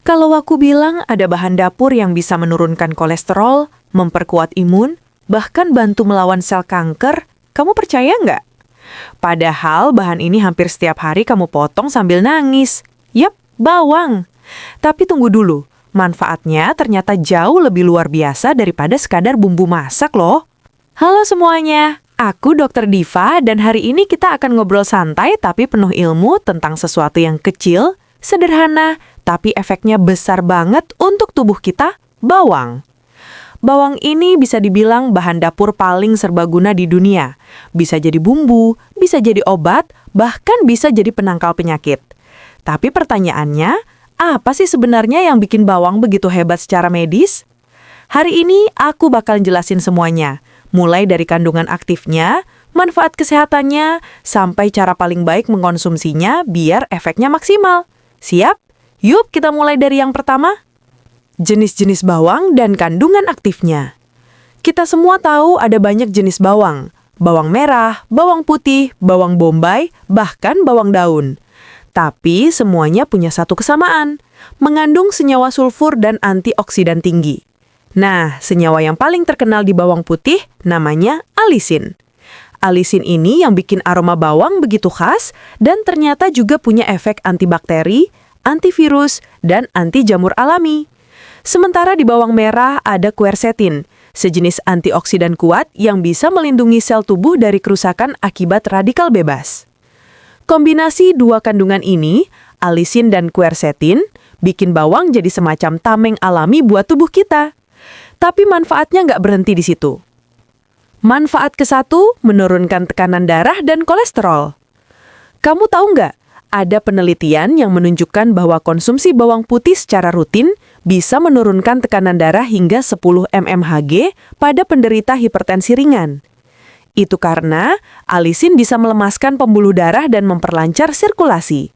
Kalau aku bilang ada bahan dapur yang bisa menurunkan kolesterol, memperkuat imun, bahkan bantu melawan sel kanker, kamu percaya nggak? Padahal bahan ini hampir setiap hari kamu potong sambil nangis. Yap, bawang. Tapi tunggu dulu, manfaatnya ternyata jauh lebih luar biasa daripada sekadar bumbu masak loh. Halo semuanya, aku Dr. Diva dan hari ini kita akan ngobrol santai tapi penuh ilmu tentang sesuatu yang kecil, sederhana, tapi efeknya besar banget untuk tubuh kita, bawang. Bawang ini bisa dibilang bahan dapur paling serbaguna di dunia. Bisa jadi bumbu, bisa jadi obat, bahkan bisa jadi penangkal penyakit. Tapi pertanyaannya, apa sih sebenarnya yang bikin bawang begitu hebat secara medis? Hari ini aku bakal jelasin semuanya, mulai dari kandungan aktifnya, manfaat kesehatannya, sampai cara paling baik mengkonsumsinya biar efeknya maksimal. Siap? Yuk kita mulai dari yang pertama. Jenis-jenis bawang dan kandungan aktifnya. Kita semua tahu ada banyak jenis bawang. Bawang merah, bawang putih, bawang bombay, bahkan bawang daun. Tapi semuanya punya satu kesamaan, mengandung senyawa sulfur dan antioksidan tinggi. Nah, senyawa yang paling terkenal di bawang putih namanya alisin. Alisin ini yang bikin aroma bawang begitu khas dan ternyata juga punya efek antibakteri, antivirus, dan anti jamur alami. Sementara di bawang merah ada quercetin, sejenis antioksidan kuat yang bisa melindungi sel tubuh dari kerusakan akibat radikal bebas. Kombinasi dua kandungan ini, alisin dan quercetin, bikin bawang jadi semacam tameng alami buat tubuh kita. Tapi manfaatnya nggak berhenti di situ. Manfaat ke-1, menurunkan tekanan darah dan kolesterol. Kamu tahu nggak? Ada penelitian yang menunjukkan bahwa konsumsi bawang putih secara rutin bisa menurunkan tekanan darah hingga 10 mmHg pada penderita hipertensi ringan. Itu karena alisin bisa melemaskan pembuluh darah dan memperlancar sirkulasi.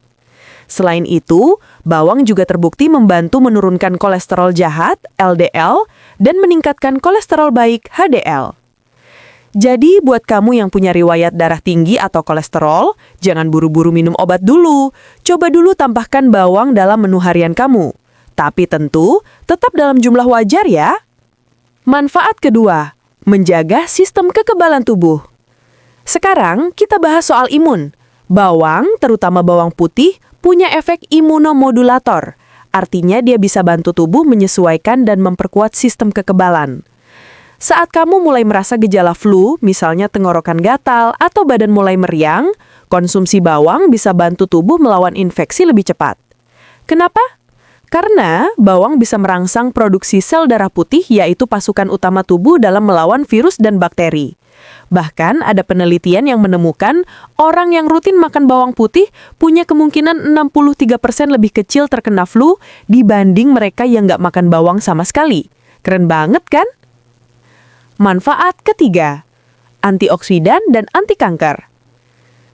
Selain itu, bawang juga terbukti membantu menurunkan kolesterol jahat, LDL, dan meningkatkan kolesterol baik, HDL. Jadi, buat kamu yang punya riwayat darah tinggi atau kolesterol, jangan buru-buru minum obat dulu. Coba dulu tambahkan bawang dalam menu harian kamu. Tapi tentu, tetap dalam jumlah wajar ya. Manfaat kedua, menjaga sistem kekebalan tubuh. Sekarang, kita bahas soal imun. Bawang, terutama bawang putih, punya efek imunomodulator. Artinya dia bisa bantu tubuh menyesuaikan dan memperkuat sistem kekebalan. Saat kamu mulai merasa gejala flu, misalnya tenggorokan gatal atau badan mulai meriang, konsumsi bawang bisa bantu tubuh melawan infeksi lebih cepat. Kenapa? Karena bawang bisa merangsang produksi sel darah putih, yaitu pasukan utama tubuh dalam melawan virus dan bakteri. Bahkan ada penelitian yang menemukan orang yang rutin makan bawang putih punya kemungkinan 63% lebih kecil terkena flu dibanding mereka yang nggak makan bawang sama sekali. Keren banget kan? Manfaat ketiga, antioksidan dan anti kanker.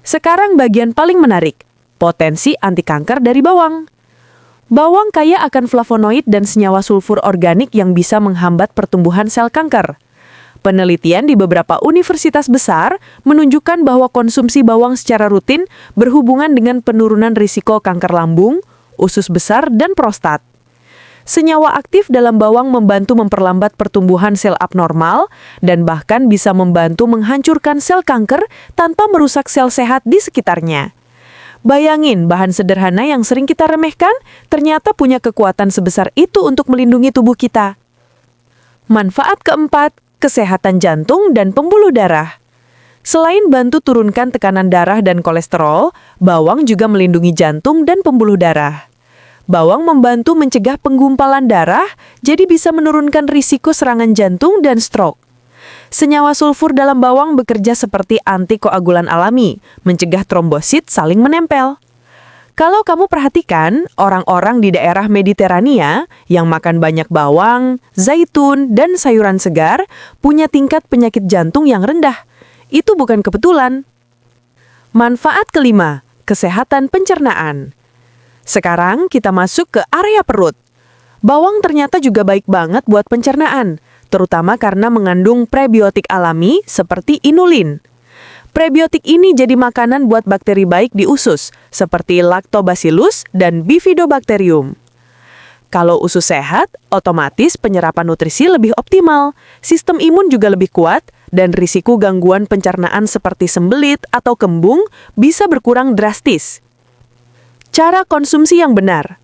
Sekarang bagian paling menarik, potensi anti kanker dari bawang. Bawang kaya akan flavonoid dan senyawa sulfur organik yang bisa menghambat pertumbuhan sel kanker. Penelitian di beberapa universitas besar menunjukkan bahwa konsumsi bawang secara rutin berhubungan dengan penurunan risiko kanker lambung, usus besar, dan prostat. Senyawa aktif dalam bawang membantu memperlambat pertumbuhan sel abnormal dan bahkan bisa membantu menghancurkan sel kanker tanpa merusak sel sehat di sekitarnya. Bayangin, bahan sederhana yang sering kita remehkan ternyata punya kekuatan sebesar itu untuk melindungi tubuh kita. Manfaat keempat, kesehatan jantung dan pembuluh darah. Selain bantu turunkan tekanan darah dan kolesterol, bawang juga melindungi jantung dan pembuluh darah. Bawang membantu mencegah penggumpalan darah, jadi bisa menurunkan risiko serangan jantung dan stroke. Senyawa sulfur dalam bawang bekerja seperti antikoagulan alami, mencegah trombosit saling menempel. Kalau kamu perhatikan, orang-orang di daerah Mediterania yang makan banyak bawang, zaitun, dan sayuran segar punya tingkat penyakit jantung yang rendah. Itu bukan kebetulan. Manfaat kelima, kesehatan pencernaan. Sekarang kita masuk ke area perut. Bawang ternyata juga baik banget buat pencernaan, terutama karena mengandung prebiotik alami seperti inulin. Prebiotik ini jadi makanan buat bakteri baik di usus, seperti Lactobacillus dan Bifidobacterium. Kalau usus sehat, otomatis penyerapan nutrisi lebih optimal, sistem imun juga lebih kuat, dan risiko gangguan pencernaan seperti sembelit atau kembung bisa berkurang drastis. Cara konsumsi yang benar.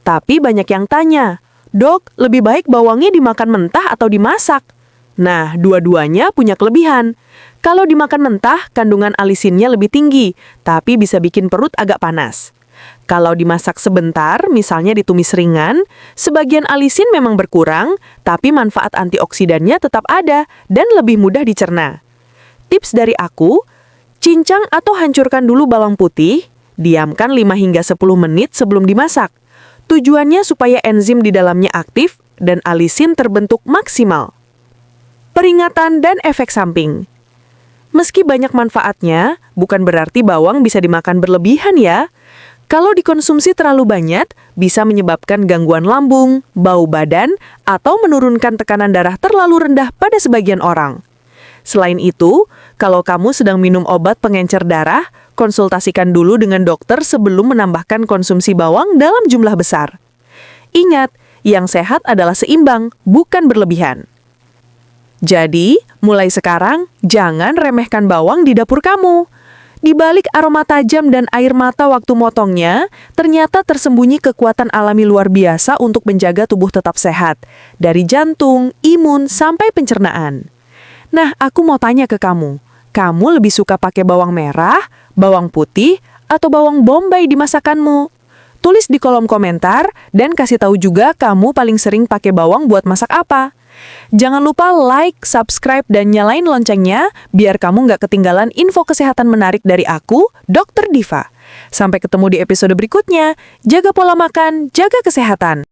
Tapi banyak yang tanya, "Dok, lebih baik bawangnya dimakan mentah atau dimasak?" Nah, dua-duanya punya kelebihan. Kalau dimakan mentah, kandungan alisinnya lebih tinggi, tapi bisa bikin perut agak panas. Kalau dimasak sebentar, misalnya ditumis ringan, sebagian alisin memang berkurang, tapi manfaat antioksidannya tetap ada dan lebih mudah dicerna. Tips dari aku, cincang atau hancurkan dulu bawang putih, diamkan 5 hingga 10 menit sebelum dimasak. Tujuannya supaya enzim di dalamnya aktif dan alisin terbentuk maksimal. Peringatan dan efek samping. Meski banyak manfaatnya, bukan berarti bawang bisa dimakan berlebihan ya. Kalau dikonsumsi terlalu banyak, bisa menyebabkan gangguan lambung, bau badan, atau menurunkan tekanan darah terlalu rendah pada sebagian orang. Selain itu, kalau kamu sedang minum obat pengencer darah, konsultasikan dulu dengan dokter sebelum menambahkan konsumsi bawang dalam jumlah besar. Ingat, yang sehat adalah seimbang, bukan berlebihan. Jadi, mulai sekarang, jangan remehkan bawang di dapur kamu. Di balik aroma tajam dan air mata waktu motongnya, ternyata tersembunyi kekuatan alami luar biasa untuk menjaga tubuh tetap sehat, dari jantung, imun, sampai pencernaan. Nah, aku mau tanya ke kamu lebih suka pakai bawang merah, bawang putih, atau bawang bombay di masakanmu? Tulis di kolom komentar dan kasih tahu juga kamu paling sering pakai bawang buat masak apa. Jangan lupa like, subscribe, dan nyalain loncengnya biar kamu nggak ketinggalan info kesehatan menarik dari aku, Dr. Diva. Sampai ketemu di episode berikutnya. Jaga pola makan, jaga kesehatan.